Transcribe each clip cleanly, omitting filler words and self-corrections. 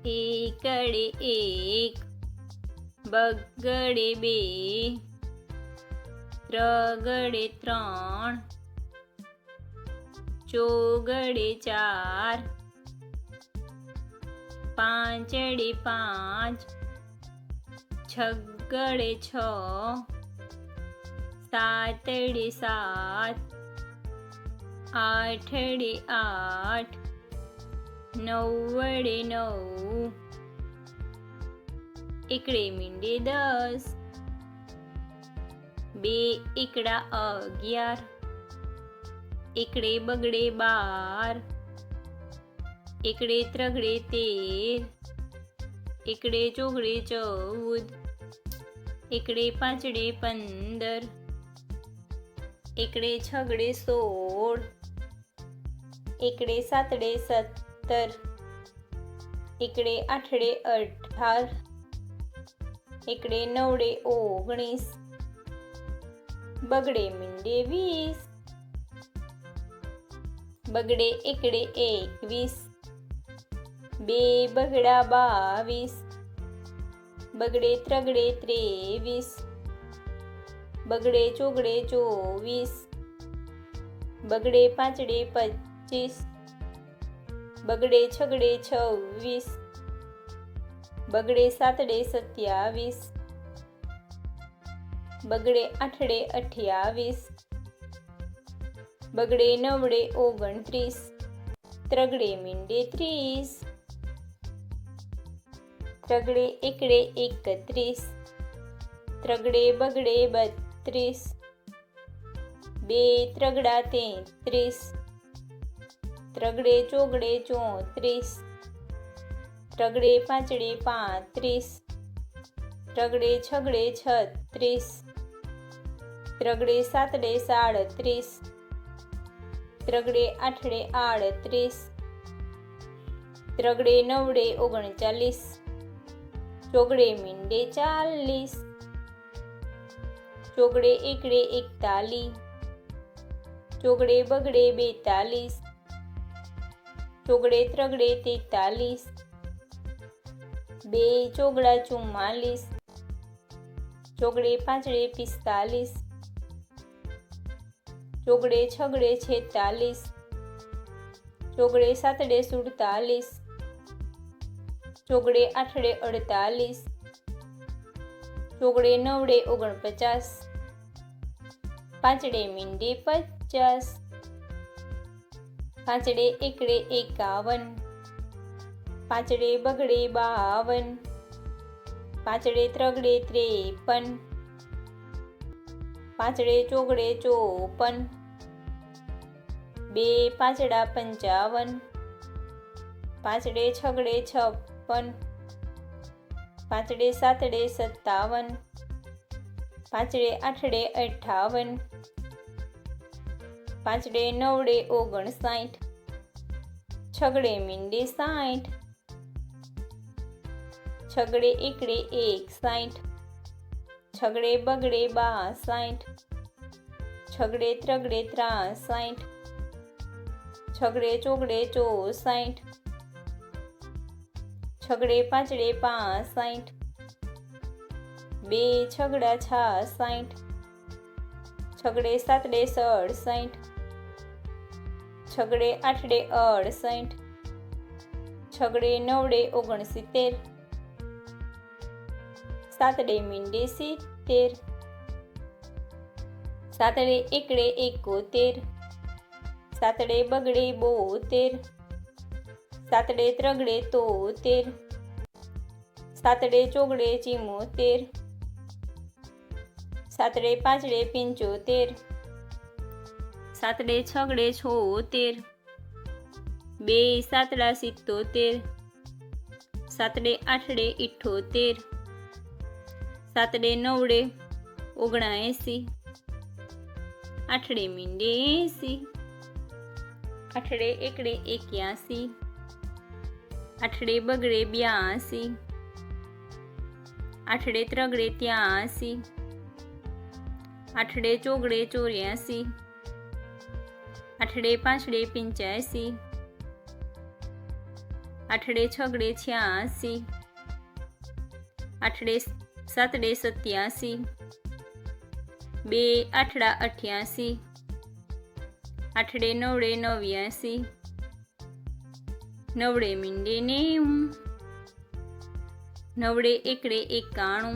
એકડે એક, બગડે બે, ત્રગડે ત્રણ, ચોગડે ચાર, પાંચડે પાંચ, છગડે છ, સાતડે સાત, આઠડે આઠ, નવડે નવ, એકડે મીંડે 10, બે એકડા 11, એકડે બગડે 12, એકડે ત્રગડે 13, એકડે ચોગડે 14, એકડે પાંચડે 15, એકડે છગડે 16, એકડે સાતડે 17, એકડે આઠડે 18, એકડે નવડે 19, બગડે મીંડે 20, બગડે એકડે 21, બે બગડા 22, બગડે ત્રગડે 23, બગડે ચોગડે 24, બગડે પાંચડે 25, બગડે છગડે 26, બગડે સાતડે 27, બગડે આઠડે 28, બગડે નવડે 29, ત્રગડે મીંડે 30, ત્રગડે એકડે 31, ત્રગડે બગડે 32, બે ત્રગડા 33, ત્રગડે ચોગડે 34, ત્રગડે પાંચડે 35, ત્રગડે છગડે 36, ત્રગડે સાતડે 37, ત્રગડે આઠડે 38, ત્રગડે નવડે 39, ચોગડે મીંડે 40, ચોગડે એકડે 41, ચોગડે બગડે 42, ચોગડે ત્રગડે 43, બે ચોગડા 44, ચોગડે પાંચડે 45, ચોગડે છગડે 46, ચોગડે સાતડે 47, ચોગડે આઠડે 48, ચોગડે નવડે 49, પાંચડે મીંડે 50, પાંચડે એકડે 51, પાંચડે બગડે 52, પાંચડે ત્રગડે 53, પાંચડે ચોગડે 54, બે પાંચડા 55, પાંચડે છગડે 56, પાંચડે સાતડે 57, પાંચડે આઠડે 58, પાંચડે નવડે 59, છગડે મીંડે 60, છગડે એકડે 61, છગડે બગડે 62, છગડે ત્રગડે 63, છગડે ચોગડે 64, છગડે પાંચડે 65, બે છગડા 66, છગડે સાતડે 67, છગડે આઠડે 68, છગડે નવડે 69, સાતડે મીંડે 70, સાતડે એકડે 71, સાતડે બગડે 72, સાતડે ત્રગડે 73, સાતડે ચોગડે 74, સાતડે પાંચડે 75, સાતડે છગડે 76, બે સાતડા 77, સાતડે આઠડે 78, સાતડે નવડે 79, આઠડે મીંડે 80, આઠડે એકડે 81, આઠડે બગડે 82, આઠડે ત્રગડે 83, આઠડે ચોગડે 84, આઠડે પાંચડે 85, આઠડે છગડે 86, આઠડે સાતડે 87, 2 આઠડા 88, આઠડે નવડે 89, નવડે મીંડે 90, નવડે એકડે 91,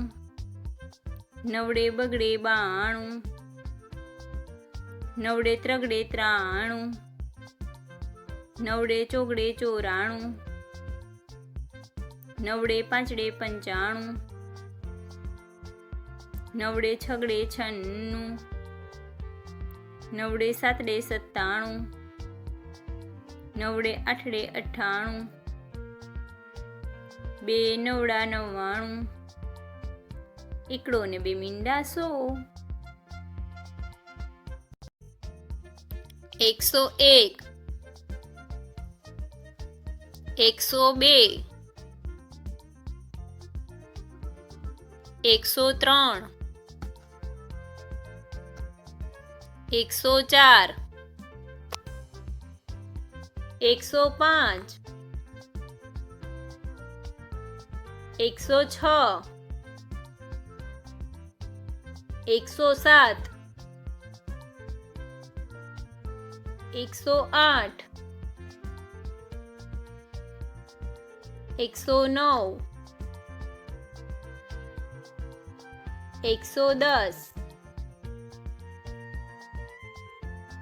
નવડે બગડે 92, નવડે ત્રગડે 93, નવડે ચોગડે 94, નવડે પાંચડે 95, નવડે છગડે 96, નવડે સાતડે 97, નવડે આઠડે 98, 2 નવડા 99, એકડો ને 2 મીંડા 100, 101, 102, 103, 104, 105, 106, 107, 108, 109, 110,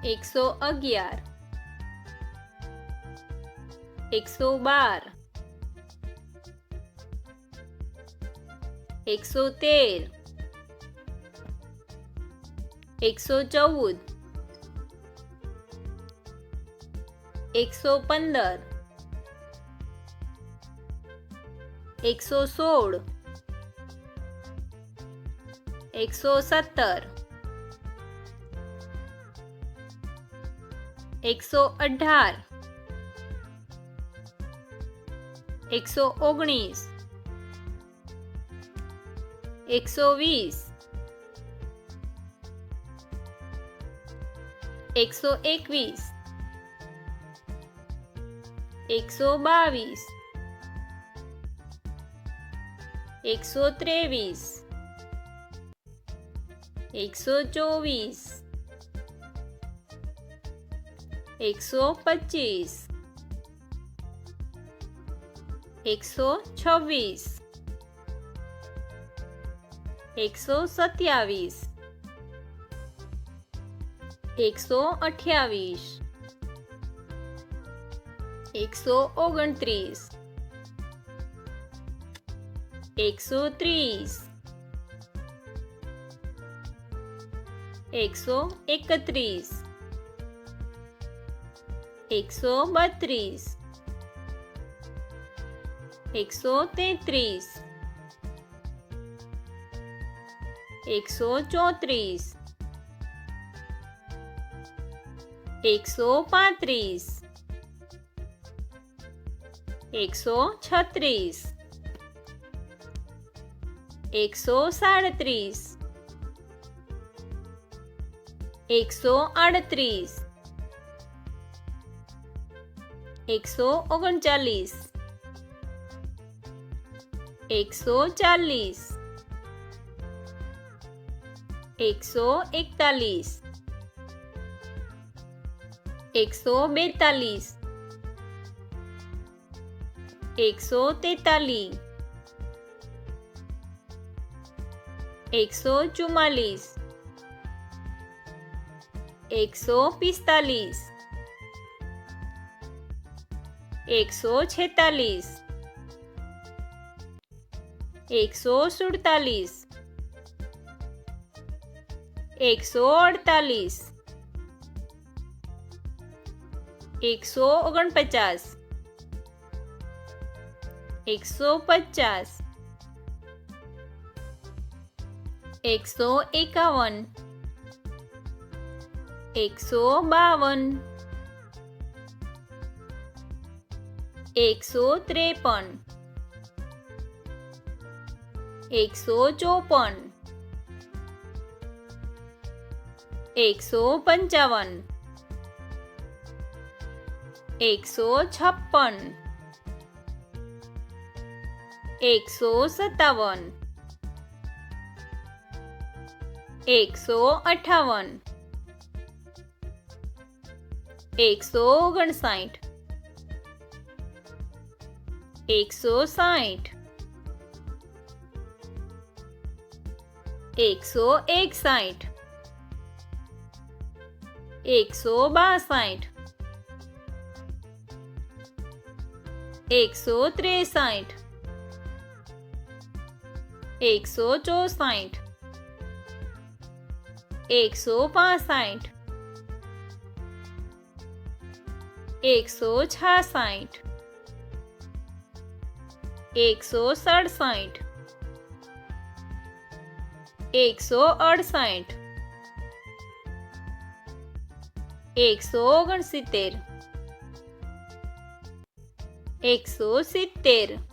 111, 112, 113, 114, 115, 116, 117, 118, 119, 120, 121, 122, 123, 124, 125, 126, 127, 128, 129, 130, 131, 132, 133, 134, 135, 136, 137, 138, 139, 140, 141, 142, 143, 144, 145, 146, 147, 148, 149, 150, 151, 152, 153, 154, 155, 156, 157 158 159 160 161 162 163 164 165 166 167 168 169 170